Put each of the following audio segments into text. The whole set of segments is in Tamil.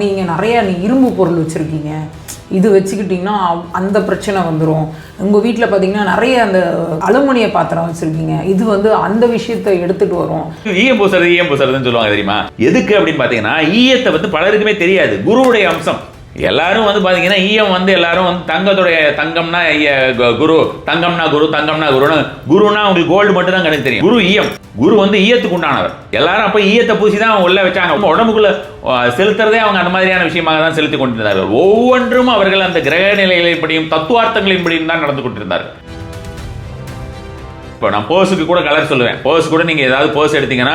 நீங்கள் நிறைய இரும்பு பொருள் வச்சுருக்கீங்க, இது வச்சுக்கிட்டிங்கன்னா அந்த பிரச்சனை வந்துடும். உங்கள் வீட்டில் பார்த்தீங்கன்னா நிறைய அந்த அலுமினிய பாத்திரம் வச்சுருக்கீங்க, இது வந்து அந்த விஷயத்தை எடுத்துகிட்டு வரும். ஈயம் பூசுறதுன்னு சொல்லுவாங்க தெரியுமா? எதுக்கு அப்படின்னு பார்த்தீங்கன்னா, ஈயத்தை வந்து பலருக்குமே தெரியாது. குருவுடைய அம்சம். எல்லாரும் வந்து பார்த்தீங்கன்னா ஈயம் வந்து எல்லாரும் வந்து தங்கத்துடைய தங்கம்னா குரு, தங்கம்னா குரு, தங்கம்னா குருன்னு, குருனா உங்களுக்கு கோல்டு மட்டும் தான் கணக்கு தெரியும். குரு ஈயம், குரு வந்து ஈயத்துக்கு உண்டானவர். எல்லாரும் அப்போ ஈயத்தை பூசி தான் அவங்க உள்ள வச்சாங்க. உடம்புக்குள்ள செலுத்துறதே அவங்க அந்த மாதிரியான விஷயமாக தான் செலுத்தி கொண்டிருந்தார்கள். ஒவ்வொன்றும் அவர்கள் அந்த கிரக நிலைகளின்படியும் தத்துவார்த்தங்களின்படியும் தான் நடந்து கொண்டிருந்தார்கள். இப்போ நான் பர்ஸுக்கு கூட கலர் சொல்லுவேன். பர்ஸ் கூட நீங்கள் ஏதாவது பர்ஸ் எடுத்தீங்கன்னா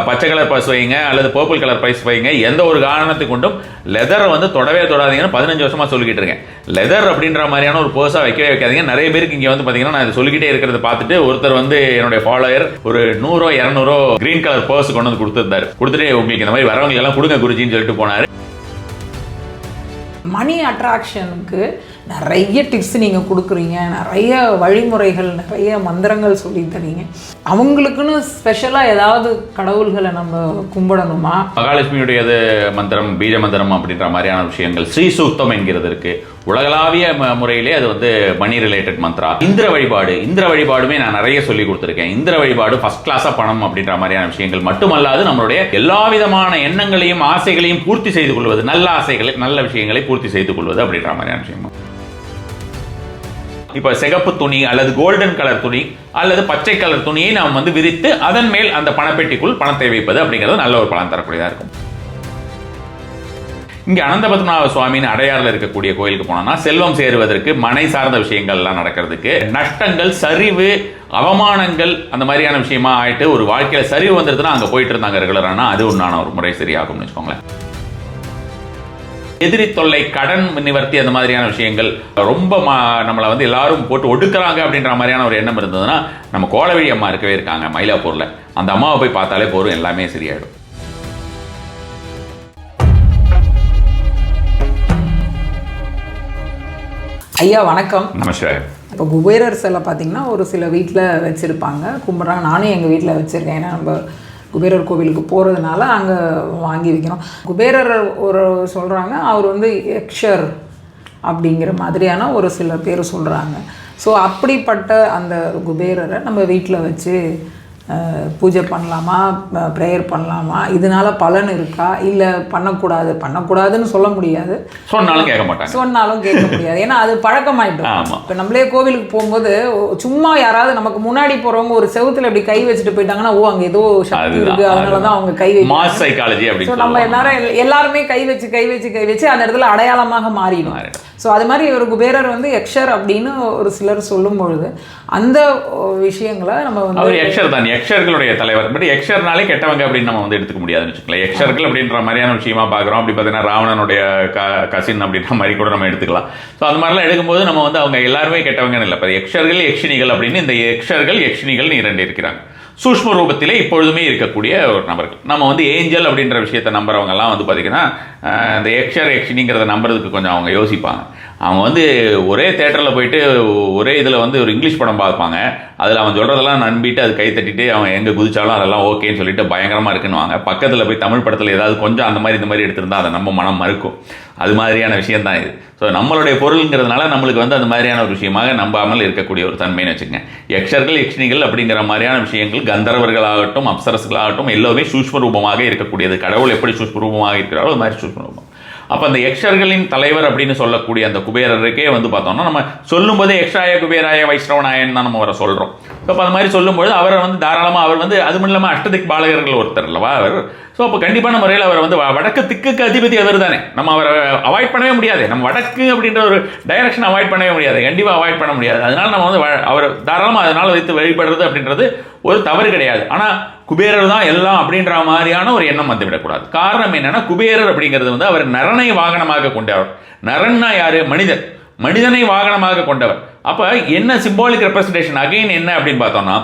பச்சை கலர் பர்ஸ் வைங்க அல்லது பர்பிள் கலர் பர்ஸ் வைங்க. எந்த ஒரு காரணத்தை கொண்டும் லெதரை வந்து தொடவே தொடாதீங்கன்னு 15 வருஷமாக சொல்லிக்கிட்டு இருக்கேன். லெதர் அப்படின்ற மாதிரியான ஒரு பர்ஸாக வைக்கவே வைக்காதீங்க. நிறைய பேருக்கு இங்கே வந்து பார்த்தீங்கன்னா நான் இதை சொல்லிக்கிட்டே இருக்கிறத பார்த்துட்டு ஒருத்தர் வந்து என்னுடைய ஃபாலோயர் ஒரு 100 200 கிரீன் கலர் பர்ஸ் கொண்டு வந்து கொடுத்துருந்தாரு. கொடுத்துட்டு உங்களுக்கு இந்த மாதிரி வரவங்க எல்லாம் கொடுங்க குருஜின்னு சொல்லிட்டு போனார். மணி அட்ராக்ஷனுக்கு நிறைய டிப்ஸ் நீங்கள் கொடுக்குறீங்க, நிறைய வழிமுறைகள், நிறைய மந்திரங்கள் சொல்லி தரீங்க. அவங்களுக்குன்னு ஸ்பெஷலாக ஏதாவது கடவுள்களை நம்ம கும்பிடணுமா? மகாலட்சுமியுடையது மந்திரம், பீஜ மந்திரம் அப்படின்ற மாதிரியான விஷயங்கள், ஸ்ரீ சூக்தம் என்கிறது இருக்கு. உலகளாவிய முறையிலே அது வந்து மணி ரிலேட்டட் மந்த்ரா. இந்திர வழிபாடுமே நான் நிறைய சொல்லி கொடுத்துருக்கேன். இந்திர வழிபாடு ஃபர்ஸ்ட் கிளாஸா பணம் அப்படின்ற மாதிரியான விஷயங்கள் மட்டுமல்லாது நம்மளுடைய எல்லா விதமான எண்ணங்களையும் ஆசைகளையும் பூர்த்தி செய்து கொள்வது, நல்ல ஆசைகளை நல்ல விஷயங்களை பூர்த்தி செய்து கொள்வது அப்படின்ற மாதிரியான விஷயம். இப்போ சிகப்பு துணி அல்லது கோல்டன் கலர் துணி அல்லது பச்சை கலர் துணியை நாம் வந்து விரித்து அதன் மேல் அந்த பணப்பெட்டிக்குள் பணத்தை வைப்பது அப்படிங்கிறது நல்ல ஒரு பலன் தரக்கூடியதாக இருக்கும். இங்கே அனந்தபத்மநாப சுவாமின்னு அடையாறில் இருக்கக்கூடிய கோயிலுக்கு போனோம்னா செல்வம் சேருவதற்கு, மனை சார்ந்த விஷயங்கள்லாம் நடக்கிறதுக்கு, நஷ்டங்கள், சரிவு, அவமானங்கள் அந்த மாதிரியான விஷயமா ஆயிட்டு ஒரு வாழ்க்கையில் சரிவு வந்துருதுன்னா அங்கே போயிட்டு இருந்தாங்க ரெகுலரானா, அது உண்டான ஒரு முறை சரியாகும்னு வச்சுக்கோங்களேன். எதிரி தொல்லை, கடன் நிவர்த்தி, அந்த மாதிரியான விஷயங்கள் ரொம்ப நம்மளை வந்து எல்லாரும் போட்டு ஒடுக்குறாங்க அப்படின்ற மாதிரியான ஒரு எண்ணம் இருந்ததுன்னா நம்ம கோலவழி அம்மா இருக்கவே இருக்காங்க மயிலாப்பூர்ல, அந்த அம்மாவை போய் பார்த்தாலே போதும், எல்லாமே சரியாயிடும். ஐயா வணக்கம். நமஸ்காரம். இப்போ குபேரர் சிலை பார்த்தீங்கன்னா ஒரு சில வீட்டில் வச்சுருப்பாங்க, கும்பிட்றாங்க. நானும் எங்கள் வீட்டில் வச்சுருக்கேன். ஏன்னா நம்ம குபேரர் கோவிலுக்கு போகிறதுனால அங்கே வாங்கி வைக்கணும். குபேரர் ஒரு சொல்கிறாங்க, அவர் வந்து யக்ஷர் அப்படிங்கிற மாதிரியான ஒரு சில பேர் சொல்கிறாங்க. ஸோ அப்படிப்பட்ட அந்த குபேரரை நம்ம வீட்டில் வச்சு பூஜை பண்ணலாமா, ப்ரேயர் பண்ணலாமா, இதனால பலன் இருக்கா, இல்லை பண்ணக்கூடாதுன்னு சொல்ல முடியாது, சொன்னாலும் கேட்க முடியாது. ஏன்னா அது பழக்கமாயிட்டோம். இப்போ நம்மளே கோவிலுக்கு போகும்போது சும்மா யாராவது நமக்கு முன்னாடி போகிறவங்க ஒரு செவுத்துல இப்படி கை வச்சுட்டு போயிட்டாங்கன்னா, ஓ அங்கே ஏதோ சக்தி இருக்குது, அதனால தான் அவங்க கை வைக்க. ஸோ நம்ம எல்லாருமே கை வச்சு அந்த இடத்துல அடையாளமாக மாறிடும். ஸோ அது மாதிரி ஒரு குபேரர் வந்து யக்ஷர் அப்படின்னு ஒரு சிலர் சொல்லும் பொழுது அந்த விஷயங்களை நம்ம வந்து அவர் யக்ஷர் தான், யக்ஷர்களுடைய தலைவர். பட் யக்ஷர்னாலே கெட்டவங்க அப்படின்னு நம்ம வந்து எடுத்துக்க முடியாதுன்னு வச்சுக்கலாம். யக்ஷர்கள் அப்படின்ற மாதிரியான விஷயமா பார்க்குறோம். அப்படி பார்த்தீங்கன்னா ராவணனுடைய கசின் அப்படின்ற மாதிரி கூட நம்ம எடுத்துக்கலாம். ஸோ அந்த மாதிரிலாம் எடுக்கும்போது நம்ம வந்து அவங்க எல்லாருமே கெட்டவங்கன்னு இல்லை. இப்போ யக்ஷர்கள் யக்ஷினிகள் அப்படின்னு இந்த யக்ஷர்கள் யக்ஷினிகள் 2 இருக்கிறாங்க. சூஷ்ம ரூபத்திலே இப்பொழுதுமே இருக்கக்கூடிய ஒரு நபர்கள். நம்ம வந்து ஏஞ்சல் அப்படின்ற விஷயத்தை நம்புறவங்கலாம் வந்து பார்த்தீங்கன்னா இந்த யக்ஷர் யக்ஷினிங்கிறத நம்புறதுக்கு கொஞ்சம் அவங்க யோசிப்பாங்க. அவங்க வந்து ஒரே தேட்டரில் போயிட்டு ஒரே இதில் வந்து ஒரு இங்கிலீஷ் படம் பார்ப்பாங்க. அதில் அவன் சொல்கிறதெல்லாம் நம்பிட்டு அது கை தட்டிட்டு அவன் எங்கே குதிச்சாலும் அதெல்லாம் ஓகேன்னு சொல்லிட்டு பயங்கரமாக இருக்குன்னுவாங்க. பக்கத்தில் போய் தமிழ் படத்தில் ஏதாவது கொஞ்சம் அந்த மாதிரி இந்த மாதிரி எடுத்திருந்தா அதை நம்ம மனம் மறுக்கும். அது மாதிரியான விஷயம் தான் இது. ஸோ நம்மளுடைய பொருளுங்கிறதுனால நம்மளுக்கு வந்து அந்த மாதிரியான ஒரு விஷயமாக நம்பாமல் இருக்கக்கூடிய ஒரு தன்மைன்னு வச்சுக்கோங்க. யக்ஷர்கள் யக்ஷினிகள் அப்படிங்கிற மாதிரியான விஷயங்கள் கந்தர்வர்களாகட்டும் அப்சரஸ்களாகட்டும் எல்லாமே சூஷ்ம ரூபமாக இருக்கக்கூடியது. கடவுள் எப்படி சூஷ்ம ரூபமாக இருக்கிறாரோ அது மாதிரி சூஷ்ம ரூபம். அப்போ அந்த யக்ஷர்களின் தலைவர் அப்படின்னு சொல்லக்கூடிய அந்த குபேரருக்கே வந்து பார்த்தோம்னா நம்ம சொல்லும்போதே யக்ஷாய குபேராய வைஷ்ணவனாயன் தான் நம்ம அவரை சொல்கிறோம். அப்போ அது மாதிரி சொல்லும்போது அவரை வந்து தாராளமாக அவர் வந்து அது மட்டும் இல்லாமல் அஷ்டதிக் பாலகர்கள் ஒருத்தர் அல்லவா அவர். ஸோ அப்போ கண்டிப்பான முறையில் அவர் வந்து வடக்கு திக்குக்கு அதிபதி அவர் தானே. நம்ம அவரை அவாய்ட் பண்ணவே முடியாது. நம்ம வடக்கு அப்படின்ற ஒரு டைரக்ஷன் அவாய்ட் பண்ணவே முடியாது, கண்டிப்பாக அவாய்ட் பண்ண முடியாது. அதனால நம்ம வந்து அவர் தாராளமாக அதனால் வைத்து வழிபடுறது அப்படின்றது ஒரு தவறு கிடையாது. ஆனால் குபேரர் தான் எல்லாம் அப்படின்ற மாதிரியான ஒரு எண்ணம் வந்து விடக்கூடாது. காரணம் என்னன்னா, குபேரர் அப்படிங்கிறது வந்து அவர் நரனை வாகனமாக கொண்டவர். நரன்னா யாரு? மனிதனை வாகனமாக கொண்டவர். அப்போ என்ன சிம்பாலிக் ரெப்ரசன்டேஷன் அகைன் என்ன அப்படின்னு பார்த்தோம்னா,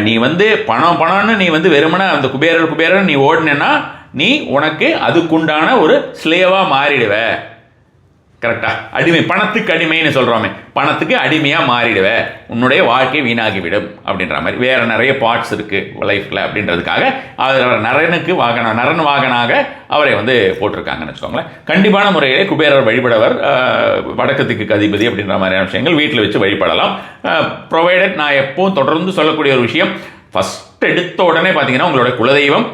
நீ வந்து பணம்னு நீ வந்து வெறுமனே அந்த குபேரர் நீ ஓடினா நீ உனக்கு அதுக்குண்டான ஒரு ஸ்லேவா மாறிடுவ. கரெக்டா? அடிமை, பணத்துக்கு அடிமைன்னு சொல்கிறோமே, பணத்துக்கு அடிமையாக மாறிடுவே, உன்னுடைய வாழ்க்கை வீணாகிவிடும் அப்படின்ற மாதிரி. வேறு நிறைய பார்ட்ஸ் இருக்குது லைஃப்பில் அப்படின்றதுக்காக அவர் நரன் வாகனாக அவரை வந்து போட்டிருக்காங்கன்னு வச்சுக்கோங்களேன். கண்டிப்பான முறையிலே குபேரர் வழிபடவர், வடக்கு திக்கு அதிபதி அப்படின்ற மாதிரியான விஷயங்கள் வீட்டில் வச்சு வழிபடலாம். ப்ரொவைடட், நான் எப்பவும் தொடர்ந்து சொல்லக்கூடிய ஒரு விஷயம், ஃபஸ்ட் எடுத்த உடனே பார்த்தீங்கன்னா உங்களோட குலதெய்வம்,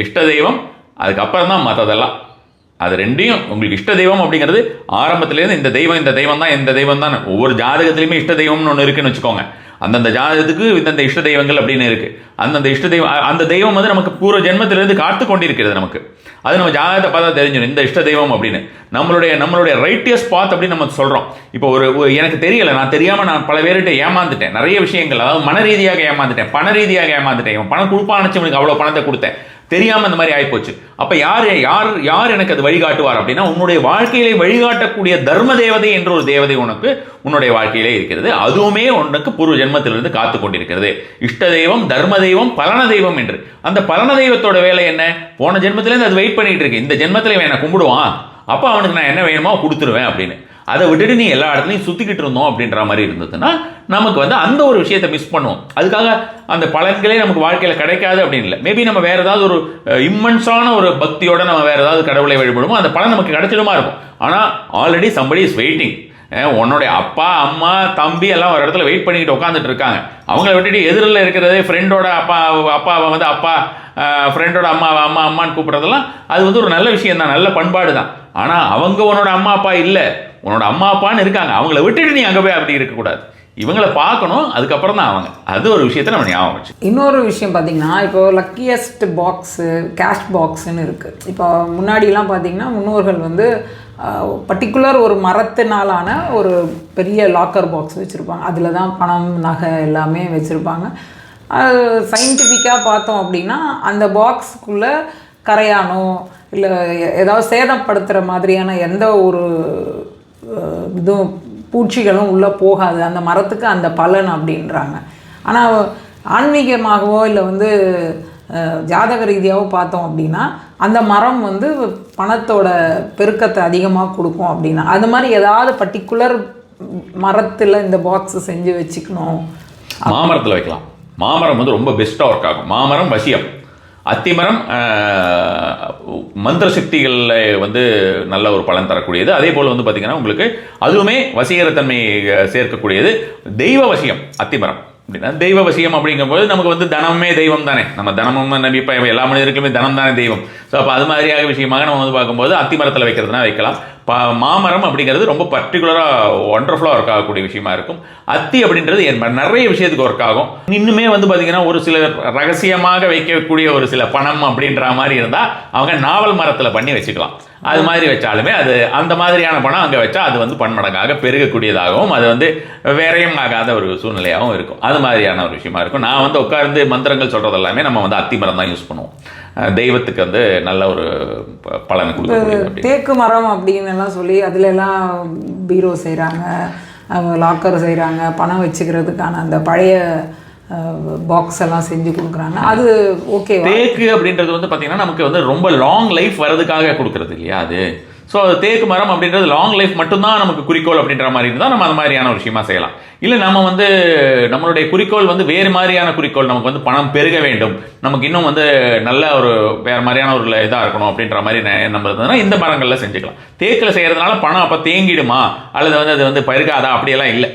இஷ்ட தெய்வம், அதுக்கப்புறம் தான் மற்றதெல்லாம். அது ரெண்டையும், உங்களுக்கு இஷ்ட தெய்வம் அப்படிங்கிறது ஆரம்பத்துலேருந்து இந்த தெய்வம் தான் ஒவ்வொரு ஜாதகத்துலையுமே இஷ்ட தெய்வம்னு ஒன்று இருக்குன்னு வச்சுக்கோங்க. அந்தந்த ஜாதகத்துக்கு இந்தந்த இஷ்ட தெய்வங்கள் அப்படின்னு இருக்குது. அந்தந்த இஷ்ட தெய்வம், அந்த தெய்வம் வந்து நமக்கு பூர்வ ஜென்மத்திலேருந்து காத்து கொண்டிருக்கிறது நமக்கு. அது நம்ம ஜாதகத்தை பார்த்தா தெரிஞ்சிடும் இந்த இஷ்ட தெய்வம் அப்படின்னு. நம்மளுடைய ரைட்டியஸ் பாத் அப்படின்னு நம்ம சொல்கிறோம். இப்போ எனக்கு தெரியலை, நான் தெரியாமல் நான் பல பேர்கிட்ட ஏமாந்துட்டேன் நிறைய விஷயங்கள். அதாவது மன ரீதியாக ஏமாந்துட்டேன், பண ரீதியாக ஏமாந்துட்டேன். இவன் பணம் கொடுப்பான்னு இவனுக்கு அவ்வளோ பணத்தை கொடுத்தேன், தெரியாமல் இந்த மாதிரி ஆகிப்போச்சு. அப்போ யார் எனக்கு அது வழிகாட்டுவார் அப்படின்னா, உன்னுடைய வாழ்க்கையிலே வழிகாட்டக்கூடிய தர்ம தேவதை என்ற ஒரு தேவதை உனக்கு உன்னுடைய வாழ்க்கையிலே இருக்கிறது. அதுவுமே உனக்கு பூர்வ ஜென்மத்திலிருந்து காத்து கொண்டிருக்கிறது. இஷ்ட தெய்வம், தர்ம தெய்வம், பலன தெய்வம் என்று. அந்த பலன தெய்வத்தோட வேலை என்ன? போன ஜென்மத்திலேருந்து அது வெயிட் பண்ணிட்டு இருக்கு, இந்த ஜென்மத்தில் இவன் என்னை கும்பிடுவான், அப்போ அவனுக்கு நான் என்ன வேணுமோ கொடுத்துருவேன் அப்படின்னு. அதை விட்டுட்டு நீ எல்லா இடத்துலையும் சுற்றிக்கிட்டு இருந்தோம் அப்படின்ற மாதிரி இருந்ததுன்னா நமக்கு வந்து அந்த ஒரு விஷயத்தை மிஸ் பண்ணுவோம். அதுக்காக அந்த பலன்களே நமக்கு வாழ்க்கையில் கிடைக்காது அப்படின்னு இல்லை. மேபி நம்ம வேறு ஏதாவது ஒரு இம்மன்ஸான ஒரு பக்தியோட நம்ம வேறு ஏதாவது கடவுளை வழிபடுவோம், அந்த பலன் நமக்கு கிடைச்சிடுமா இருக்கும். ஆனால் ஆல்ரெடி சம்படி இஸ் வெயிட்டிங். உன்னுடைய அப்பா, அம்மா, தம்பி எல்லாம் ஒரு இடத்துல வெயிட் பண்ணிக்கிட்டு உட்காந்துட்டு இருக்காங்க. அவங்கள விட்டுட்டு எதிரில் இருக்கிறது ஃப்ரெண்டோட அப்பாவை வந்து அப்பா, ஃப்ரெண்டோட அம்மான்னு கூப்பிட்றதெல்லாம் அது வந்து ஒரு நல்ல விஷயம் தான், நல்ல பண்பாடு தான். ஆனால் அவங்க உன்னோட அம்மா அப்பா இல்லை, உன்னோட அம்மா அப்பான்னு இருக்காங்க. அவங்கள விட்டுட்டு நீ அங்கே போய் அப்படி இருக்கக்கூடாது, இவங்களை பார்க்கணும், அதுக்கப்புறம் தான் அவங்க. அது ஒரு விஷயத்தை நம்ம ஞாபகம் வச்சு. இன்னொரு விஷயம் பார்த்தீங்கன்னா, இப்போ லக்கியஸ்ட் பாக்ஸு, கேஷ் பாக்ஸுன்னு இருக்குது. இப்போ முன்னாடிலாம் பார்த்தீங்கன்னா முன்னோர்கள் வந்து பர்டிகுலர் ஒரு மரத்தினாலான ஒரு பெரிய லாக்கர் பாக்ஸ் வச்சுருப்பாங்க. அதில் தான் பணம், நகை எல்லாமே வச்சுருப்பாங்க. அது சயின்டிஃபிக்காக பார்த்தோம் அப்படின்னா அந்த பாக்ஸுக்குள்ளே கரையானோ இல்லை ஏதாவது சேதப்படுத்துகிற மாதிரியான எந்த ஒரு இதுவும் பூச்சிகளும் உள்ளே போகாது அந்த மரத்துக்கு, அந்த பலன் அப்படின்றாங்க. ஆனால் ஆன்மீகமாகவோ இல்லை வந்து ஜாதக ரீதியாகவோ பார்த்தோம் அப்படின்னா அந்த மரம் வந்து பணத்தோட பெருக்கத்தை அதிகமாக கொடுக்கும் அப்படின்னா, அது மாதிரி ஏதாவது பர்டிகுலர் மரத்தில் இந்த பாக்ஸை செஞ்சு வச்சுக்கணும். மாமரத்தில் வைக்கலாம். மாமரம் வந்து ரொம்ப பெஸ்ட்டாக ஒர்க் ஆகும். மாமரம் வசியம், அத்திமரம் மந்திர சக்திகளில் வந்து நல்ல ஒரு பலன் தரக்கூடியது. அதே போல் வந்து பார்த்திங்கன்னா உங்களுக்கு அதுவுமே வசீகரத்தன்மை சேர்க்கக்கூடியது. தெய்வ வசியம் அத்திமரம் அப்படின்னா, தெய்வ வசியம் அப்படிங்கும்போது நமக்கு வந்து தனமே தெய்வம் தானே. நம்ம தனமும் இப்போ எல்லா மனிதர்களுமே தனம் தானே தெய்வம். ஸோ அப்போ அது மாதிரியாக விஷயமாக நம்ம வந்து பார்க்கும்போது அத்திமரத்தில் வைக்கிறதுனா வைக்கலாம். மாமரம் அப்படிங்கிறது ரொம்ப பர்டிகுலராக ஒண்டர்ஃபுல்லாக ஒர்க் ஆகக்கூடிய விஷயமா இருக்கும். அத்தி அப்படின்றது நிறைய விஷயத்துக்கு ஒர்க் ஆகும். இன்னுமே வந்து பார்த்தீங்கன்னா ஒரு சில ரகசியமாக வைக்கக்கூடிய ஒரு சில பணம் அப்படின்ற மாதிரி இருந்தால் அவங்க நாவல் மரத்தில் பண்ணி வச்சுக்கலாம். அது மாதிரி வச்சாலுமே அது அந்த மாதிரியான பணம் அங்கே வச்சா அது வந்து பன்மடங்காக பெருகக்கூடியதாகவும் அது வந்து வேறையும் ஆகாத ஒரு சூழ்நிலையாகவும் இருக்கும். அது மாதிரியான ஒரு விஷயமா இருக்கும். நான் வந்து உட்கார்ந்து மந்திரங்கள் சொல்கிறது எல்லாமே நம்ம வந்து அத்தி மரம் தான் யூஸ் பண்ணுவோம். தெய்வத்துக்கு வந்து நல்ல ஒரு பலன் கொடுக்கும். தேக்கு மரம் அப்படின்னு எல்லாம் சொல்லி அதுல எல்லாம் பீரோ செய்கிறாங்க, லாக்கர் செய்கிறாங்க, பணம் வச்சுக்கிறதுக்கான அந்த பழைய பாக்ஸ் எல்லாம் செஞ்சு கொடுக்குறாங்க. அது ஓகே. தேக்கு அப்படின்றது வந்து பார்த்தீங்கன்னா நமக்கு வந்து ரொம்ப லாங் லைஃப் வர்றதுக்காக கொடுக்குறது இல்லையா அது. ஸோ அது தேக்கு மரம் அப்படின்றது லாங் லைஃப் மட்டும்தான் நமக்கு குறிக்கோள் அப்படின்ற மாதிரி இருந்தால் நம்ம அந்த மாதிரியான ஒரு விஷயமா செய்யலாம். இல்லை நம்ம வந்து நம்மளுடைய குறிக்கோள் வந்து வேறு மாதிரியான குறிக்கோள், நமக்கு வந்து பணம் பெருக வேண்டும், நமக்கு இன்னும் வந்து நல்ல ஒரு வேறு மாதிரியான ஒரு இதாக இருக்கணும் அப்படின்ற மாதிரி நம்ம இருந்ததுன்னா இந்த மரங்களில் செஞ்சுக்கலாம். தேக்கில் செய்கிறதுனால பணம் அப்போ தேங்கிடுமா அல்லது வந்து அது வந்து பெருகாதா அப்படியெல்லாம் இல்லை.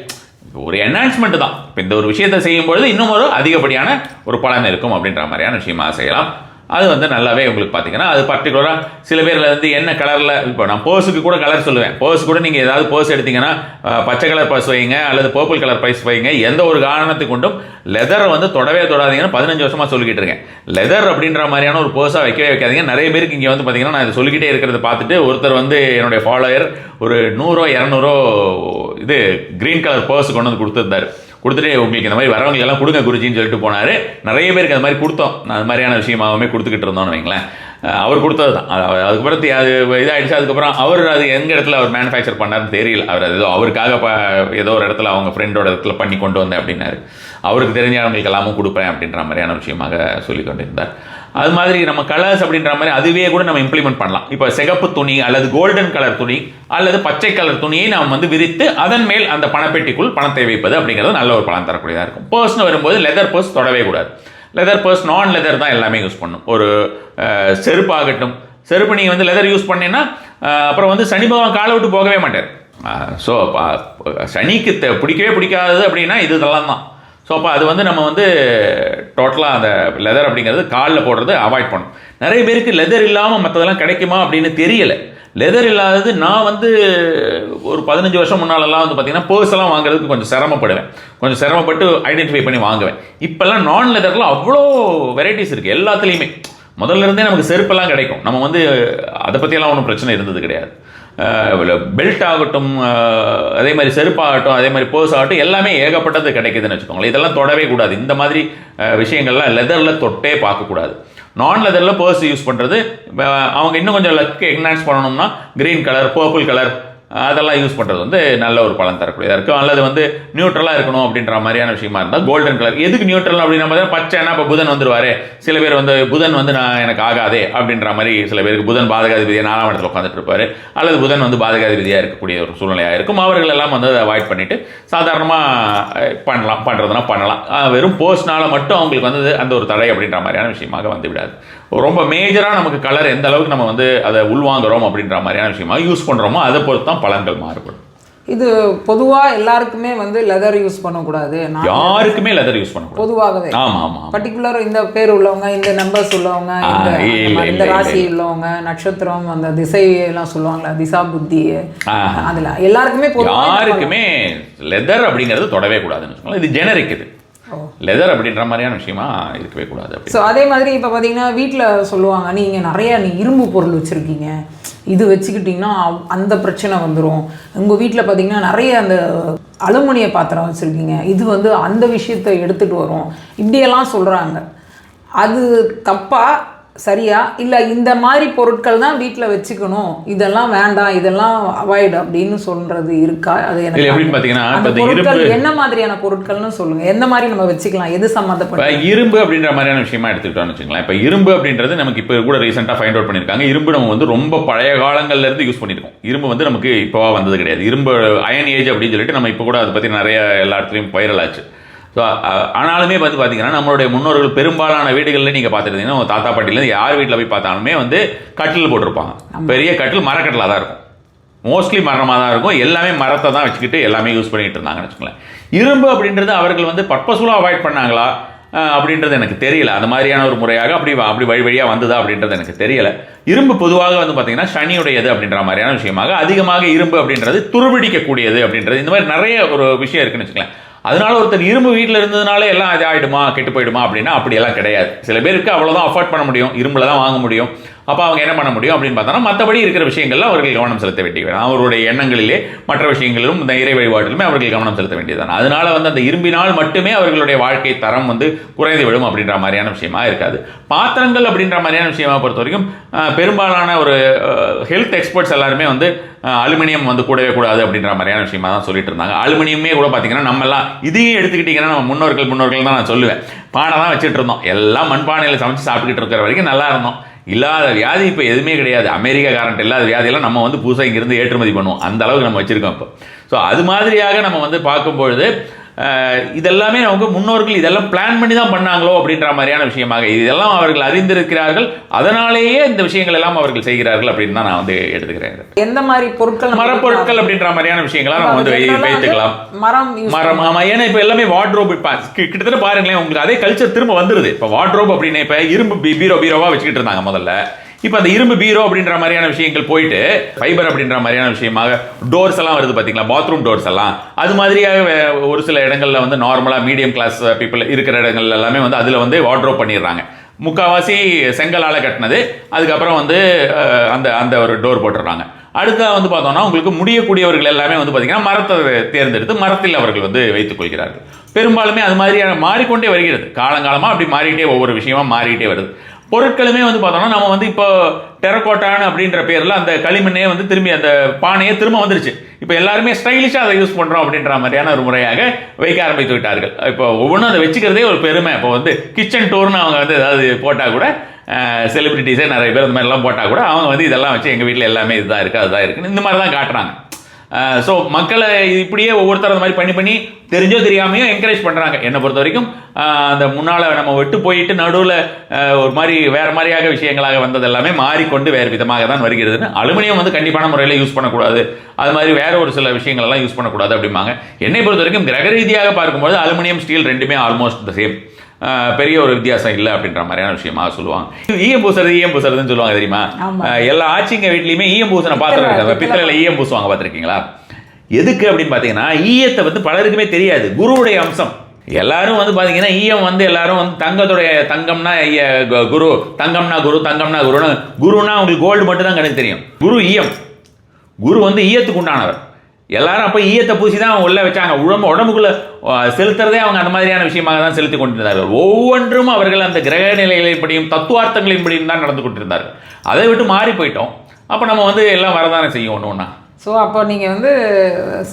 ஒரு என்ஹான்ஸ்மெண்ட் தான். இப்போ இந்த ஒரு விஷயத்தை செய்யும்பொழுது இன்னும் ஒரு அதிகப்படியான ஒரு பலன் இருக்கும் அப்படின்ற மாதிரியான விஷயமா செய்யலாம். அது வந்து நல்லாவே உங்களுக்கு பார்த்தீங்கன்னா அது பர்டிகுலராக சில பேரில் வந்து என்ன கலரில், இப்போ நான் பர்ஸுக்கு கூட கலர் சொல்லுவேன். பர்ஸ் கூட நீங்கள் ஏதாவது பர்ஸ் எடுத்தீங்கன்னா பச்சை கலர் பர்ஸ் வைங்க அல்லது பர்பிள் கலர் பர்ஸ் வைங்க. எந்த ஒரு காரணத்துக்கு கொண்டும் லெதரை வந்து தொடவே தொடாதீங்கன்னு 15 வருஷமாக சொல்லிக்கிட்டு இருக்கேன். லெதர் அப்படின்ற மாதிரியான ஒரு பர்ஸாக வைக்கவே வைக்காதீங்க. நிறைய பேருக்கு இங்கே வந்து பார்த்தீங்கன்னா நான் இதை சொல்லிக்கிட்டே இருக்கிறத பார்த்துட்டு ஒருத்தர் வந்து என்னுடைய ஃபாலோயர் ஒரு 100-200 இது க்ரீன் கலர் பர்ஸ் கொண்டு வந்து கொடுத்துருந்தாரு. கொடுத்துட்டு உங்களுக்கு இந்த மாதிரி வரவங்க எல்லாம் கொடுங்க குருஜின்னு சொல்லிட்டு போனார். நிறைய பேருக்கு அது மாதிரி கொடுத்தோம். அது மாதிரியான விஷயமாகவே கொடுத்துக்கிட்டு இருந்தோம்னு வைங்களேன். அவர் கொடுத்தது தான். அதுக்கப்புறம் அது இதாகிடுச்சு. அதுக்கப்புறம் அவர் அது எந்த இடத்துல அவர் மேனுஃபேக்சர் பண்ணாருன்னு தெரியல. அவர் அது ஏதோ அவருக்காக ஏதோ ஒரு இடத்துல அவங்க ஃப்ரெண்டோட இடத்துல பண்ணி கொண்டு வந்தேன் அப்படின்னாரு. அவருக்கு தெரிஞ்சவங்களுக்கு எல்லாமும் கொடுப்பேன் அப்படின்ற மாதிரியான விஷயமாக சொல்லி கொண்டிருந்தார். அது மாதிரி நம்ம கலர்ஸ் அப்படின்ற மாதிரி அதுவே கூட நம்ம இம்ப்ளிமெண்ட் பண்ணலாம். இப்போ சிகப்பு துணி அல்லது கோல்டன் கலர் துணி அல்லது பச்சை கலர் துணியை நாம் வந்து விரித்து அதன் மேல் அந்த பணப்பெட்டிக்குள் பணத்தை வைப்பது அப்படிங்கிறது நல்ல ஒரு பலன் தரக்கூடியதாக இருக்கும். பர்ஸ்னு வரும்போது லெதர் பர்ஸ் தொடவே கூடாது. லெதர் பர்ஸ் நான் லெதர் தான் எல்லாமே யூஸ் பண்ணும். ஒரு செருப்பாகட்டும், செருப்பு நீங்கள் வந்து லெதர் யூஸ் பண்ணீங்கன்னா அப்புறம் வந்து சனி பகவான் காலை விட்டு போகவே மாட்டார். ஸோ சனிக்கு பிடிக்கவே பிடிக்காதது அப்படின்னா இதெல்லாம் தான். ஸோ அப்போ அது வந்து நம்ம வந்து டோட்டலாக அந்த லெதர் அப்படிங்கிறது காலில் போடுறது அவாய்ட் பண்ணணும். நிறைய பேருக்கு லெதர் இல்லாமல் மற்றதெல்லாம் கிடைக்குமா அப்படின்னு தெரியலை. லெதர் இல்லாதது நான் வந்து ஒரு 15 வருஷம் முன்னாலெல்லாம் வந்து பார்த்தீங்கன்னா பர்ஸ்லாம் வாங்குறதுக்கு கொஞ்சம் சிரமப்படுவேன். கொஞ்சம் சிரமப்பட்டு ஐடென்டிஃபை பண்ணி வாங்குவேன். இப்போல்லாம் நான் லெதரில் அவ்வளோ வெரைட்டிஸ் இருக்குது எல்லாத்துலேயுமே. முதல்ல இருந்தே நமக்கு செருப்பெல்லாம் கிடைக்கும். நம்ம வந்து அதை பற்றியெல்லாம் ஒன்றும் பிரச்சனை இருந்தது கிடையாது. பெல்ட் ஆகட்டும், அதே மாதிரி செருப்பாகட்டும், அதே மாதிரி பர்ஸ் ஆகட்டும், எல்லாமே ஏகப்பட்டது கிடைக்குதுன்னு வச்சுக்கோங்களேன். இதெல்லாம் தொடவே கூடாது. இந்த மாதிரி விஷயங்கள்லாம் லெதரில் தொட்டே பார்க்கக்கூடாது. நான் லெதரில் பர்ஸ் யூஸ் பண்ணுறது, அவங்க இன்னும் கொஞ்சம் லக்கு என்ஹான்ஸ் பண்ணணும்னா க்ரீன் கலர், பர்பிள் கலர் அதெல்லாம் யூஸ் பண்ணுறது வந்து நல்ல ஒரு பலன் தரக்கூடியதாக இருக்கும். அல்லது வந்து நியூட்ரலாக இருக்கணும் அப்படின்ற மாதிரியான விஷயமா இருந்தால் கோல்டன் கலர். எதுக்கு நியூட்ரல் அப்படின்னா பார்த்தா பச்சைன்னா இப்போ புதன் வந்துருவார். சில பேர் வந்து புதன் வந்து நான் எனக்கு ஆகாதே அப்படின்ற மாதிரி சில பேருக்கு புதன் பாதகாதிபதியாக 4ஆம் இடத்துல உட்காந்துட்டு இருப்பார். அல்லது புதன் வந்து பாதகாதிபதியாக இருக்கக்கூடிய ஒரு சூழ்நிலையாக இருக்கும். அவர்கள் எல்லாம் வந்து அதை அவாய்ட் பண்ணிவிட்டு சாதாரணமாக பண்ணுறதுனா பண்ணலாம். வெறும் போஸ்ட்னால மட்டும் அவங்களுக்கு வந்து அந்த ஒரு தடை அப்படின்ற மாதிரியான விஷயமாக வந்து விடாது. ரொம்ப மேஜராக நமக்கு கலர் எந்த அளவுக்கு நம்ம வந்து அதை உள்வாங்குறோம் அப்படின்ற மாதிரியான விஷயமாக யூஸ் பண்ணுறோமோ அதை பொறுத்து தான் பலன்கள் மாறுபடும். இது பொதுவாக எல்லாருக்குமே வந்து லெதர் யூஸ் பண்ணக்கூடாது. யாருக்குமே லெதர் யூஸ் பண்ணக்கூடாது பொதுவாகவே. ஆமாம் ஆமாம். பர்டிகுலர் இந்த பேர் உள்ளவங்க, இந்த நம்பர்ஸ் உள்ளவங்க, இந்த ராசி உள்ளவங்க, நட்சத்திரம், அந்த திசை எல்லாம் சொல்லுவாங்களா, திசா புத்தி, அதில் எல்லாருக்குமே யாருக்குமே லெதர் அப்படிங்கிறது தொடவே கூடாதுன்னு சொல்லுவாங்க. இது ஜெனரிக். இது லெதர் அப்படின்ற மாதிரியான விஷயமா இருக்கவே கூடாது. ஸோ அதே மாதிரி இப்போ பார்த்தீங்கன்னா வீட்டில் சொல்லுவாங்க, நீங்கள் நிறையா இரும்பு பொருள் வச்சுருக்கீங்க, இது வச்சுக்கிட்டிங்கன்னா அந்த பிரச்சனை வந்துடும். உங்கள் வீட்டில் பார்த்தீங்கன்னா நிறைய அந்த அலுமினிய பாத்திரம் வச்சுருக்கீங்க, இது வந்து அந்த விஷயத்தை எடுத்துகிட்டு வரும், இப்படியெல்லாம் சொல்கிறாங்க. அது தப்பா சரியா? இல்லை இந்த மாதிரி பொருட்கள் தான் வீட்டில் வச்சுக்கணும், இதெல்லாம் வேண்டாம், இதெல்லாம் அவாய்டு அப்படின்னு சொல்கிறது இருக்கா? அது எனக்கு எப்படின்னு பார்த்தீங்கன்னா பொருட்கள் என்ன மாதிரியான பொருட்கள்னு சொல்லுங்கள். எந்த மாதிரி நம்ம வச்சுக்கலாம், எது சம்மந்தப்பட்ட இரும்பு அப்படின்ற மாதிரியான விஷயமா எடுத்துக்கிட்டோம்னு வச்சுக்கலாம். இப்போ இரும்பு அப்படின்றது நமக்கு இப்போ கூட ரீசெண்டாக ஃபைண்ட் அவுட் பண்ணியிருக்காங்க. இரும்பு நம்ம வந்து ரொம்ப பழைய காலங்கள்லேருந்து யூஸ் பண்ணியிருக்கோம். இரும்பு வந்து நமக்கு இப்போவா வந்தது கிடையாது. இரும்பு அயன் ஏஜ் அப்படின்னு சொல்லிட்டு நம்ம இப்போ கூட அதை பற்றி நிறைய எல்லா இடத்துலையும் வைரல் ஆச்சு. ஸோ ஆனாலுமே வந்து பார்த்தீங்கன்னா நம்மளுடைய முன்னோர்கள் பெரும்பாலான வீடுகளில் நீங்கள் பார்த்துருந்தீங்கன்னா உங்கள் தாத்தா பாட்டிலேருந்து யார் வீட்டில் போய் பார்த்தாலுமே வந்து கட்டில் போட்டிருப்பாங்க. பெரிய கட்டில் மரக்கட்டிலாக தான் இருக்கும். மோஸ்ட்லி மரமாக தான் இருக்கும். எல்லாமே மரத்தை தான் வச்சுக்கிட்டு எல்லாமே யூஸ் பண்ணிகிட்டு இருந்தாங்கன்னு வச்சுக்கோங்களேன். இரும்பு அப்படின்றது அவர்கள் வந்து பர்பஸ்ஃபுல்லாக அவாய்ட் பண்ணாங்களா அப்படின்றது எனக்கு தெரியல. அது மாதிரியான ஒரு முறையாக அப்படி வழி வழியாக வந்ததா அப்படின்றது எனக்கு தெரியல. இரும்பு பொதுவாக வந்து பார்த்தீங்கன்னா சனியுடையது அப்படின்ற மாதிரியான விஷயமாக அதிகமாக இரும்பு அப்படின்றது துருபிடிக்கக்கூடியது அப்படின்றது இந்த மாதிரி நிறைய ஒரு விஷயம் இருக்குன்னு வச்சுக்கலாம். அதனால ஒருத்தர் இரும்பு வீட்டில் இருந்ததுனால எல்லாம் இது ஆகிடுமா, கெட்டு போயிடுமா அப்படின்னா அப்படியெல்லாம் கிடையாது. சில பேருக்கு அவ்வளோதான் அஃபோர்ட் பண்ண முடியும், இரும்பில் தான் வாங்க முடியும். அப்போ அவங்க என்ன பண்ண முடியும் அப்படின்னு பார்த்தோன்னா மற்றபடி இருக்கிற விஷயங்களில் அவர்கள் கவனம் செலுத்த வேண்டிய வேணும். அவருடைய எண்ணங்களிலே மற்ற விஷயங்களிலும் இந்த இறை வழிபாட்டிலுமே அவர்கள் கவனம் செலுத்த வேண்டியதுதான். அதனால வந்து அந்த இரும்பினால் மட்டுமே அவர்களுடைய வாழ்க்கை தரம் வந்து குறைந்து விடும் அப்படின்ற மாதிரியான விஷயமா இருக்காது. பாத்திரங்கள் அப்படின்ற மாதிரியான விஷயமா பொறுத்த வரைக்கும் பெரும்பாலான ஒரு ஹெல்த் எக்ஸ்பர்ட்ஸ் எல்லாருமே வந்து அலுமினியம் வந்து கூடவே கூடாது அப்படின்ற மாதிரியான விஷயமா தான் சொல்லிட்டு இருந்தாங்க. அலுமினியமே கூட பார்த்தீங்கன்னா நம்மலாம் இதையும் எடுத்துக்கிட்டிங்கன்னா நம்ம முன்னோர்கள் தான் நான் சொல்லுவேன். பானை தான் வச்சுட்டு இருந்தோம், எல்லாம் மண்பானையில் சமைச்சு சாப்பிட்டுக்கிட்டு இருக்கிற வரைக்கும் நல்லா இருந்தோம். இல்லாத வியாதி இப்போ எதுவுமே கிடையாது. அமெரிக்காரன்ட்டு இல்லாத வியாதியெல்லாம் நம்ம வந்து புதுசாக இங்கிருந்து ஏற்றுமதி பண்ணுவோம். அந்த அளவுக்கு நம்ம வச்சுருக்கோம் இப்போ. ஸோ அது மாதிரியாக நம்ம வந்து பார்க்கும்பொழுது இதெல்லாமே நமக்கு முன்னோர்கள் இதெல்லாம் பிளான் பண்ணி தான் பண்ணாங்களோ அப்படின்ற மாதிரியான விஷயமாக இதெல்லாம் அவர்கள் அறிந்திருக்கிறார்கள். அதனாலேயே இந்த விஷயங்கள் எல்லாம் அவர்கள் செய்கிறார்கள் அப்படின்னு தான் நான் வந்து எடுத்துக்கிறேன். எந்த மாதிரி பொருட்கள், மரப்பொருட்கள் அப்படின்ற மாதிரியான விஷயங்களா நம்ம வந்து வைத்துக்கலாம். மரம் ஆமாம். ஏன்னா இப்போ எல்லாமே வார்ட்ரோப் கிட்டத்தட்ட பாருங்களேன், உங்களுக்கு அதே கல்ச்சர் திரும்ப வந்துருது. இப்போ வார்ட்ரோப் அப்படின்னு இப்போ இரும்பு பீரோவா வச்சுக்கிட்டு இருந்தாங்க முதல்ல. இப்போ அந்த இரும்பு பீரோ அப்படின்ற மாதிரியான விஷயங்கள் போயிட்டு ஃபைபர் அப்படின்ற மாதிரியான விஷயமாக டோர்ஸ் எல்லாம் வருது பார்த்தீங்களா, பாத்ரூம் டோர்ஸ் எல்லாம். அது மாதிரியாக ஒரு சில இடங்களில் வந்து நார்மலாக மீடியம் கிளாஸ் பீப்புள் இருக்கிற இடங்கள்ல எல்லாமே வந்து அதில் வந்து வார்ட்ரோப் பண்ணிடுறாங்க. முக்கால்வாசி செங்கலால் கட்டினது, அதுக்கப்புறம் வந்து அந்த அந்த ஒரு டோர் போட்டுடுறாங்க. அடுத்ததாக வந்து பார்த்தோம்னா உங்களுக்கு முடியக்கூடியவர்கள் எல்லாமே வந்து பார்த்தீங்கன்னா மரத்தை தேர்ந்தெடுத்து மரத்தில் அவர்கள் வந்து வைத்துக் கொள்கிறார்கள். பெரும்பாலுமே அது மாதிரியான மாறிக்கொண்டே வருகிறது. காலங்காலமாக அப்படி மாறிட்டே ஒவ்வொரு விஷயமா மாறிட்டே வருது. பொருட்களுமே வந்து பார்த்தோம்னா நம்ம வந்து இப்போ டெரக்கோட்டான் அப்படின்ற பேரில் அந்த களிமண்ணே வந்து திரும்பி அந்த பானையே திரும்ப வந்துருச்சு. இப்போ எல்லாருமே ஸ்டைலிஷாக அதை யூஸ் பண்ணுறோம் அப்படின்ற மாதிரியான ஒரு முறையாக வைக்க ஆரம்பித்து விட்டார்கள். இப்போ ஒவ்வொன்றும் அதை வச்சுக்கிறதே ஒரு பெருமை. இப்போ வந்து கிச்சன் டோர்னு அவங்க வந்து ஏதாவது போட்டால் கூட செலிபிரிட்டிஸே நிறைய பேர் இந்த மாதிரிலாம் போட்டால் கூட அவங்க வந்து இதெல்லாம் வச்சு எங்கள் வீட்டில் எல்லாமே இதுதான் இருக்குது அதுதான் இருக்குன்னு இந்த மாதிரி தான் காட்டுறாங்க. ஸோ மக்களை இப்படியே ஒவ்வொருத்தர் அந்த மாதிரி பண்ணி தெரிஞ்சோ தெரியாமையோ என்கரேஜ் பண்ணுறாங்க. என்னை பொறுத்த வரைக்கும் அந்த முன்னால் நம்ம விட்டு போயிட்டு நடுவில் ஒரு மாதிரி வேறு மாதிரியாக விஷயங்களாக வந்தது எல்லாமே மாறிக்கொண்டு வேறு விதமாக தான் வருகிறதுன்னு. அலுமினியம் வந்து கண்டிப்பான முறையில் யூஸ் பண்ணக்கூடாது, அது மாதிரி வேறு ஒரு சில விஷயங்கள்லாம் யூஸ் பண்ணக்கூடாது அப்படிம்பாங்க. என்னை பொறுத்த வரைக்கும் கிரக ரீதியாக பார்க்கும்போது அலுமினியம் ஸ்டீல் ரெண்டுமே ஆல்மோஸ்ட் த சேம், பெரிய ஒரு வித்தியாசம் இல்லை அப்படின்ற மாதிரியான விஷயமா சொல்லுவாங்க. ஈயம் பூசுறதுன்னு சொல்லுவாங்க தெரியுமா? எல்லா ஆட்சிங்க வீட்லையுமே ஈயம் பூசின பாத்திரம் இருக்காங்க, பித்தளையில் ஈயம் பூசுவாங்க, பார்த்துருக்கீங்களா? எதுக்கு அப்படின்னு பார்த்தீங்கன்னா ஈயத்தை வந்து பலருக்குமே தெரியாது, குருவுடைய அம்சம். எல்லாரும் வந்து பார்த்தீங்கன்னா ஈயம் வந்து எல்லாரும் வந்து தங்கம்னா குரு, தங்கம்னா குரு, தங்கம்னா குருனா உங்களுக்கு கோல்டு மட்டும் தான் கணக்கு தெரியும். குரு ஈயம், குரு வந்து ஈயத்துக்கு உண்டானவர். எல்லாரும் அப்போ ஈயத்தை பூசி தான் உள்ள வச்சாங்க. உடம்புக்குள்ள செலுத்துறதே அவங்க அந்த மாதிரியான விஷயமாக தான் செலுத்தி கொண்டிருந்தார்கள். ஒவ்வொன்றும் அவர்கள் அந்த கிரக நிலைகளின்படியும் தத்துவார்த்தங்களின்படியும் தான் நடந்து கொண்டிருந்தார்கள். அதை விட்டு மாறி போயிட்டோம். அப்போ நம்ம வந்து எல்லாம் வரதானே செய்யும் ஒன்று ஒன்றா. ஸோ அப்போ நீங்கள் வந்து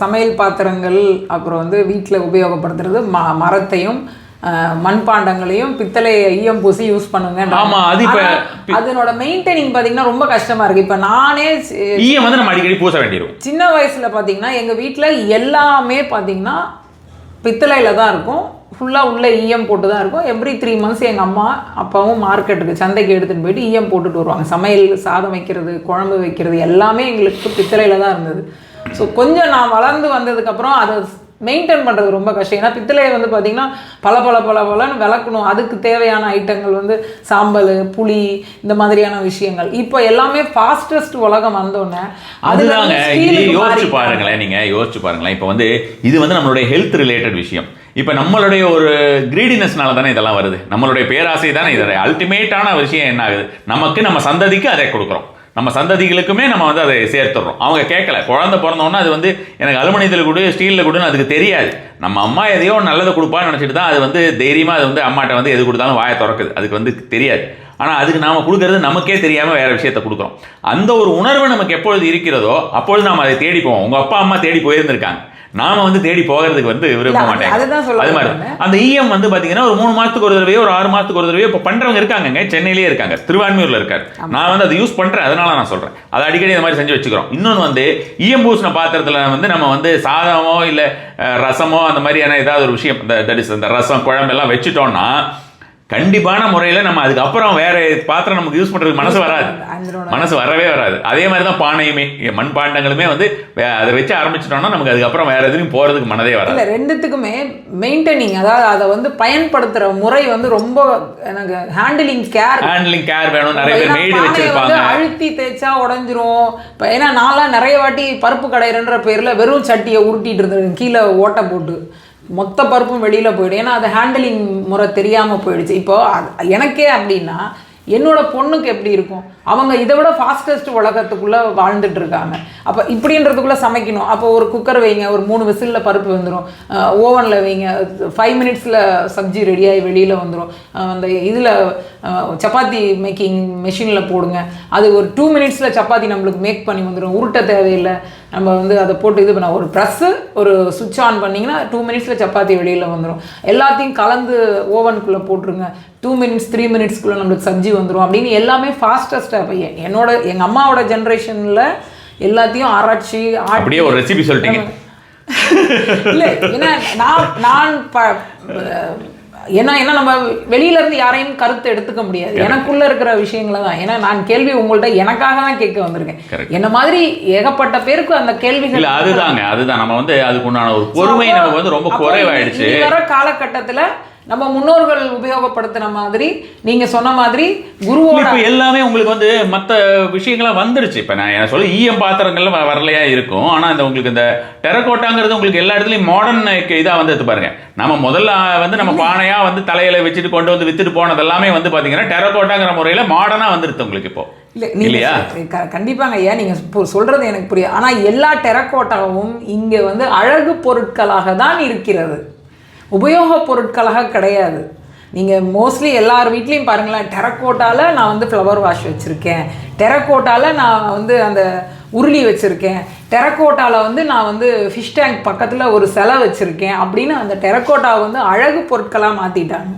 சமையல் பாத்திரங்கள் அப்புறம் வந்து வீட்டில் உபயோகப்படுத்துறது மரத்தையும் மண்பாண்டங்களையும் பித்தளை ஈயம் பூசி யூஸ் பண்ணுங்க. ஆமா, அது இப்ப அதனோட மெயின்டைனிங் பாத்தீங்கன்னா ரொம்ப கஷ்டமா இருக்கு. இப்ப நானே ஈயம் வந்து நம்ம அடிக்கடி பூச வேண்டியிருக்கும். சின்ன வயசுல பாத்தீங்கன்னா எங்க வீட்டுல எல்லாமே பாத்தீங்கன்னா பித்தளையில தான் இருக்கும், ஃபுல்லா உள்ள ஈயம் போட்டு தான் இருக்கும். எவ்ரி 3 months எங்க அம்மா அப்பாவும் மார்க்கெட்டுக்கு சந்தைக்கு எடுத்துட்டு போயிட்டு ஈயம் போட்டுட்டு வருவாங்க. சமையல் சாதம் வைக்கிறது, குழம்பு வைக்கிறது எல்லாமே எங்களுக்கு பித்தளையில தான் இருந்தது. ஸோ கொஞ்சம் நான் வளர்ந்து வந்ததுக்கப்புறம் அதை மெயின்டைன் பண்ணுறது ரொம்ப கஷ்டம். ஏன்னா பித்தளையை வந்து பார்த்திங்கன்னா பலன்னு விளக்கணும். அதுக்கு தேவையான ஐட்டங்கள் வந்து சாம்பல், புளி, இந்த மாதிரியான விஷயங்கள். இப்போ எல்லாமே ஃபாஸ்டஸ்ட் உலகம் வந்தோடனே அதுதாங்க. யோசிச்சு பாருங்களேன், நீங்கள் யோசிச்சு பாருங்களேன். இப்போ வந்து இது வந்து நம்மளுடைய ஹெல்த் ரிலேட்டட் விஷயம். இப்போ நம்மளுடைய ஒரு கிரீடினஸ்னால தானே இதெல்லாம் வருது, நம்மளுடைய பேராசை தானே இது. அல்டிமேட்டான விஷயம் என்ன ஆகுது, நமக்கு நம்ம சந்ததிக்கு அதை கொடுக்குறோம், நம்ம சந்ததிகளுக்குமே நம்ம வந்து அதை சேர்த்துடுறோம். அவங்க கேட்கல, குழந்தை பிறந்தோன்னா அது வந்து எனக்கு அலுமினியத்தில் கொடு, ஸ்டீலில் கொடுன்னு அதுக்கு தெரியாது. நம்ம அம்மா எதையோ நல்லதை கொடுப்பான்னு நினச்சிட்டு தான் அது வந்து தைரியமாக அது வந்து அம்மாட்ட வந்து எது கொடுத்தாலும் வாயை திறக்குது, அதுக்கு வந்து தெரியாது. ஆனால் அதுக்கு நாம் கொடுக்கறது நமக்கே தெரியாமல் வேறு விஷயத்தை கொடுக்குறோம். அந்த ஒரு உணர்வு நமக்கு எப்பொழுது இருக்கிறதோ அப்பொழுது நாம் அதை தேடி போவோம். உங்கள் அப்பா அம்மா தேடி போயிருந்திருக்காங்க, நாம வந்து தேடி போகிறதுக்கு வந்து விரும்ப மாட்டேன். அது மாதிரி அந்த ஈயம் வந்து பாத்தீங்கன்னா ஒரு 3 மாசத்துக்கு ஒரு தடவையோ ஒரு 6 மாசத்துக்கு ஒரு தடவையோ இப்போ பண்றவங்க இருக்காங்க. சென்னையிலேயே இருக்காங்க, திருவான்மையூர்ல இருக்காரு. நான் வந்து அதை யூஸ் பண்றேன், அதனால நான் சொல்றேன். அதை அடிக்கடி இந்த மாதிரி செஞ்சு வச்சுக்கிறோம். இன்னொன்று வந்து ஈயம் பூசின பாத்திரத்துல வந்து நம்ம வந்து சாதமோ இல்லை ரசமோ அந்த மாதிரியான ஏதாவது ஒரு விஷயம், இந்த ரசம் குழம்பு எல்லாம் வச்சுட்டோம்னா கண்டிப்பான முறையில் நம்ம அதுக்கப்புறம் வேற பாத்திரம் நமக்கு யூஸ் பண்றதுக்கு மனசு வரவே வராது. அதே மாதிரி தான் பானையுமே, மண்பாண்டங்களுமே வந்து அதை வச்சு ஆரம்பிச்சிட்டோம்னா நமக்கு அதுக்கப்புறம் வேற எதுவும் போறதுக்கு மனதே வராது. ரெண்டுத்துக்குமே மெயின்டைனிங், அதாவது அதை வந்து பயன்படுத்துற முறை வந்து ரொம்ப எனக்கு ஹேண்டிலிங் கேர் வேணும். நிறைய பேர் மெய்டு வச்சிருப்பாங்க, அழுத்தி தேய்ச்சா உடஞ்சிரும். இப்போ ஏன்னா நான்லாம் நிறைய வாட்டி பருப்பு கடையிறன்ற பேர்ல வெறும் சட்டியை உருட்டிட்டு இருந்தேன், கீழே ஓட்டை போட்டு மொத்த பருப்பும் வெளியில் போயிடும். ஏன்னா அது ஹேண்டிலிங் முறை தெரியாமல் போயிடுச்சு. இப்போது எனக்கே அப்படின்னா என்னோட பொண்ணுக்கு எப்படி இருக்கும், அவங்க இதை விட ஃபாஸ்டஸ்ட் உலகத்துக்குள்ளே வாழ்ந்துட்டு இருக்காங்க. அப்போ இப்படின்றதுக்குள்ளே சமைக்கணும். அப்போ ஒரு குக்கர் வைங்க, ஒரு 3 விசிலில் பருப்பு வந்துடும். ஓவனில் வைங்க, 5 minutesல சப்ஜி ரெடியாகி வெளியில் வந்துடும். அந்த இதில் சப்பாத்தி மேக்கிங் மெஷினில் போடுங்க, அது ஒரு 2 minutesல சப்பாத்தி நம்மளுக்கு மேக் பண்ணி வந்துடும். உருட்ட தேவையில்லை, நம்ம வந்து அதை போட்டு இது பண்ண ஒரு ப்ரெஸ்ஸு ஒரு சுவிட்ச் ஆன் பண்ணிங்கன்னா 2 minutesல சப்பாத்தி வெளியில் வந்துடும். எல்லாத்தையும் கலந்து ஓவனுக்குள்ளே போட்டுருங்க, 2 minutes 3 minutesக்குள்ளே நம்மளுக்கு சப்ஜி வந்துடும் அப்படின்னு எல்லாமே ஃபாஸ்டஸ்ட்டாக. இப்போ எங்கள் அம்மாவோட ஜென்ரேஷனில் எல்லாத்தையும் ஆராய்ச்சி அப்படியே ஒரு ரெசிபி சொல்லிட்டீங்க. இல்லை, ஏன்னா நான் ஏன்னா நம்ம வெளியில இருந்து யாரையும் கருத்து எடுத்துக்க முடியாது, எனக்குள்ள இருக்கிற விஷயங்களை தான். ஏன்னா நான் கேள்வி உங்கள்ட்ட எனக்காக தான் கேட்க வந்திருக்கேன். என்ன மாதிரி ஏகப்பட்ட பேருக்கு அந்த கேள்விகள் அதுதான் நம்ம வந்து அதுக்குண்டான ஒரு பொறுமை நமக்கு வந்து ரொம்ப குறைவாயிடுச்சு. வர காலகட்டத்தில் நம்ம முன்னோர்கள் உபயோகப்படுத்தின மாதிரி நீங்க சொன்ன மாதிரி குருவோட இப்போ எல்லாமே உங்களுக்கு வந்து மற்ற விஷயங்கள்லாம் வந்துருச்சு. இப்போ நான் என்ன சொல்ல ஈயம் பாத்திரங்கள்லாம் வரலையா இருக்கும், ஆனால் இந்த உங்களுக்கு இந்த டெரகோட்டாங்கிறது உங்களுக்கு எல்லா இடத்துலையும் மாடர்ன் இதாக வந்து எடுத்து பாருங்க. நம்ம முதல்ல வந்து நம்ம பானையா வந்து தலையில வச்சுட்டு கொண்டு வந்து வித்துட்டு போனது எல்லாமே வந்து பாத்தீங்கன்னா டெரகோட்டாங்கிற முறையில மாடர்னா வந்துருது உங்களுக்கு இப்போ. இல்லையா? கண்டிப்பாங்க ஐயா, நீங்க சொல்றது எனக்கு புரியும். ஆனா எல்லா டெரகோட்டாவும் இங்க வந்து அழகு பொருட்களாக தான் இருக்கிறது, உபயோக பொருட்களாக கிடையாது. நீங்கள் மோஸ்ட்லி எல்லார் வீட்லேயும் பாருங்களேன், டெரக்கோட்டாவில் நான் வந்து ஃப்ளவர் வாஷ் வச்சுருக்கேன், டெரக்கோட்டாவில் நான் வந்து அந்த உருளி வச்சுருக்கேன், டெரக்கோட்டாவில் வந்து நான் வந்து ஃபிஷ் டேங்க் பக்கத்தில் ஒரு சிலை வச்சுருக்கேன் அப்படின்னு அந்த டெரக்கோட்டாவை வந்து அழகு பொருட்களாக மாற்றிட்டாங்க.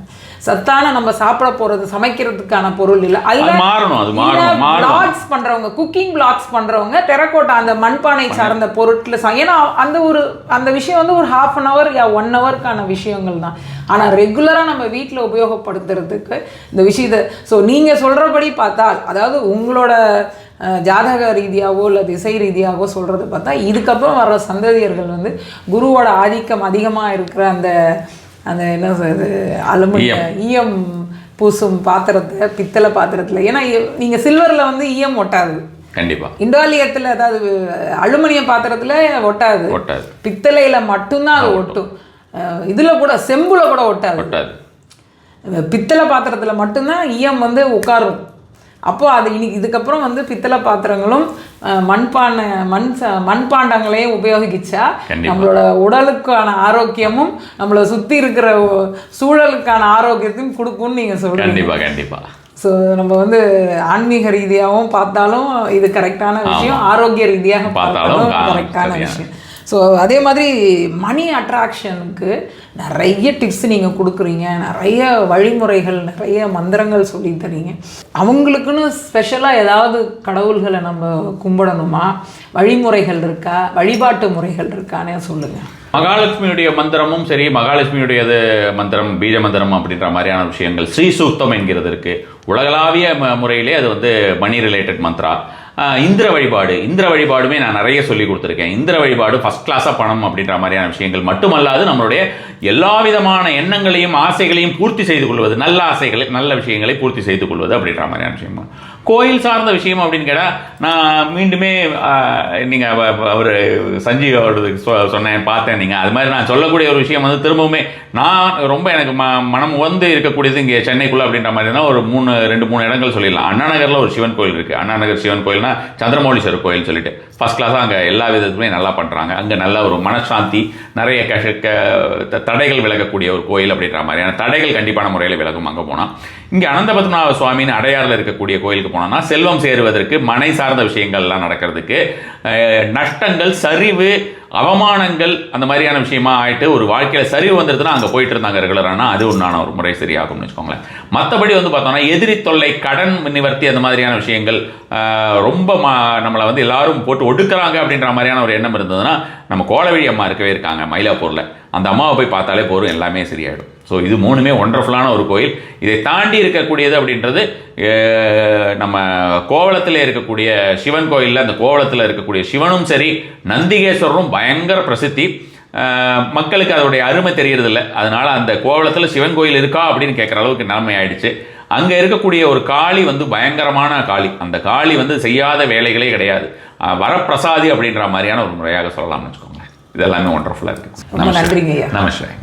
சத்தான நம்ம சாப்பிட போறது சமைக்கிறதுக்கான பொருள் இல்லை. அது மாறணும். பிளாக்ஸ் பண்றவங்க, குக்கிங் பிளாக்ஸ் பண்றவங்க டெரக்கோட்டா அந்த மண்பானை சார்ந்த பொருட்கள் ஏன்னா அந்த விஷயம் வந்து ஒரு 1/2 hour 1 hourக்கான விஷயங்கள் தான். ஆனா ரெகுலரா நம்ம வீட்டில் உபயோகப்படுத்துறதுக்கு இந்த விஷயத்தை நீங்க சொல்றபடி பார்த்தால், அதாவது உங்களோட ஜாதக ரீதியாவோ இல்லை திசை ரீதியாகவோ சொல்கிறது பார்த்தா இதுக்கப்புறம் வர்ற சந்ததியர்கள் வந்து குருவோட ஆதிக்கம் அதிகமாக இருக்கிற அந்த அந்த என்ன சொல்றது ஈயம் பூசும் பாத்திரத்தை, பித்தளை பாத்திரத்தில், ஏன்னா நீங்கள் சில்வரில் வந்து ஈயம் ஒட்டாது கண்டிப்பாக, இண்டாலியத்தில் அதாவது அலுமினியம் பாத்திரத்தில் ஒட்டாது, பித்தளையில் மட்டும்தான் அது ஒட்டும். இதில் கூட செம்புல கூட ஒட்டாது. பித்தளை பாத்திரத்தில் மட்டும்தான் ஈயம் வந்து உட்காரும். அப்போ அது இதுக்கப்புறம் வந்து பித்தளை பாத்திரங்களும் மண்பாண்டங்களையும் உபயோகிச்சா நம்மளோட உடலுக்கான ஆரோக்கியமும் நம்மளை சுற்றி இருக்கிற சூழலுக்கான ஆரோக்கியத்தையும் கொடுக்கும்னு நீங்கள் சொல்றீங்க. கண்டிப்பாக. ஸோ நம்ம வந்து ஆன்மீக ரீதியாகவும் பார்த்தாலும் இது கரெக்டான விஷயம், ஆரோக்கிய ரீதியாக பார்த்தாலும் கரெக்டான விஷயம். ஸோ அதே மாதிரி மணி அட்ராக்ஷனுக்கு நிறைய டிப்ஸ் நீங்கள் கொடுக்குறீங்க, நிறைய வழிமுறைகள், நிறைய மந்திரங்கள் சொல்லி தரீங்க. அவங்களுக்குன்னு ஸ்பெஷலாக ஏதாவது கடவுள்களை நம்ம கும்பிடணுமா, வழிமுறைகள் இருக்கா, வழிபாட்டு முறைகள் இருக்கானே சொல்லுங்கள். மகாலட்சுமியுடைய மந்திரமும் சரி, மகாலட்சுமியுடைய மந்திரம் பீஜ மந்திரம் அப்படின்ற மாதிரியான விஷயங்கள், ஸ்ரீ சூக்தம் என்கிறது இருக்கு. உலகளாவிய முறையிலே அது வந்து மணி ரிலேட்டட் மந்த்ரா. இந்திர வழிபாடுமே நான் நிறைய சொல்லி கொடுத்துருக்கேன். இந்திர வழிபாடு ஃபர்ஸ்ட் கிளாஸாக பணம் அப்படின்ற மாதிரியான விஷயங்கள் மட்டுமல்லாது நம்மளுடைய எல்லா விதமான எண்ணங்களையும் ஆசைகளையும் பூர்த்தி செய்து கொள்வது, நல்ல ஆசைகளை நல்ல விஷயங்களை பூர்த்தி செய்து கொள்வது அப்படின்ற மாதிரியான விஷயம். கோயில் சார்ந்த விஷயம் அப்படின்னு கேட்டால் நான் மீண்டுமே நீங்கள் அவர் சஞ்சீவ் அவருக்கு சொன்னேன், பார்த்தேன். நீங்கள் அது மாதிரி நான் சொல்லக்கூடிய ஒரு விஷயம் வந்து திரும்பவுமே நான் ரொம்ப எனக்கு மனம் வந்து இருக்கக்கூடியது இங்கே சென்னைக்குள்ளே அப்படின்ற மாதிரி தான் ஒரு 2-3 இடங்கள் சொல்லிடலாம். அண்ணா நகரில் ஒரு சிவன் கோயில் இருக்குது. அண்ணா நகர் சிவன் கோயில்னா சந்திரமௌலீஸ்வரர் கோயில் சொல்லிட்டு ஃபர்ஸ்ட் கிளாஸாக அங்கே எல்லா விதத்துமே நல்லா பண்ணுறாங்க. அங்கே நல்ல ஒரு மனசாந்தி, நிறைய தடைகள் விலகக்கூடிய ஒரு கோயில் அப்படின்ற மாதிரியான தடைகள் கண்டிப்பான முறையில் விலகும் அங்கே போனால். இங்கே அனந்த பத்மநாப சுவாமின்னு அடையாறில் இருக்கக்கூடிய கோயிலுக்கு போனோம்னா செல்வம் சேருவதற்கு, மனை சார்ந்த விஷயங்கள்லாம் நடக்கிறதுக்கு, நஷ்டங்கள், சரிவு, அவமானங்கள் அந்த மாதிரியான விஷயமா ஆகிட்டு ஒரு வாழ்க்கையில் சரிவு வந்துருதுன்னா அங்கே போயிட்டு இருந்தாங்க ரெகுலரானா அது உண்டான ஒரு முறை சரியாகும்னு வச்சுக்கோங்களேன். மற்றபடி வந்து பார்த்தோம்னா எதிரி தொல்லை, கடன் நிவர்த்தி, அந்த மாதிரியான விஷயங்கள் ரொம்ப நம்மளை வந்து எல்லாரும் போட்டு ஒடுக்குறாங்க அப்படின்ற மாதிரியான ஒரு எண்ணம் இருந்ததுன்னா நம்ம கோலவழி அம்மா இருக்கவே இருக்காங்க மயிலாப்பூரில், அந்த அம்மாவை போய் பார்த்தாலே போதும், எல்லாமே சரியாயிடும். ஸோ இது 3மே ஒண்டர்ஃபுல்லான ஒரு கோயில். இதை தாண்டி இருக்கக்கூடியது அப்படின்றது நம்ம கோவளத்தில் இருக்கக்கூடிய சிவன் கோயிலில், அந்த கோவளத்தில் இருக்கக்கூடிய சிவனும் சரி, நந்திகேஸ்வரரும் பயங்கர பிரசித்தி. மக்களுக்கு அதோடைய அருமை தெரியறதில்லை. அதனால அந்த கோவளத்தில் சிவன் கோயில் இருக்கா அப்படின்னு கேட்குற அளவுக்கு நிலைமை ஆயிடுச்சு. அங்கே இருக்கக்கூடிய ஒரு காளி வந்து பயங்கரமான காளி. அந்த காளி வந்து செய்யாத வேலைகளே கிடையாது, வரப்பிரசாதி அப்படின்ற மாதிரியான ஒரு முறையாக சொல்லலாம்னு வச்சுக்கோங்க. இதெல்லாமே ஒண்டர்ஃபுல்லாக இருக்குது. நன்றிங்க. நமஸ்காரம்.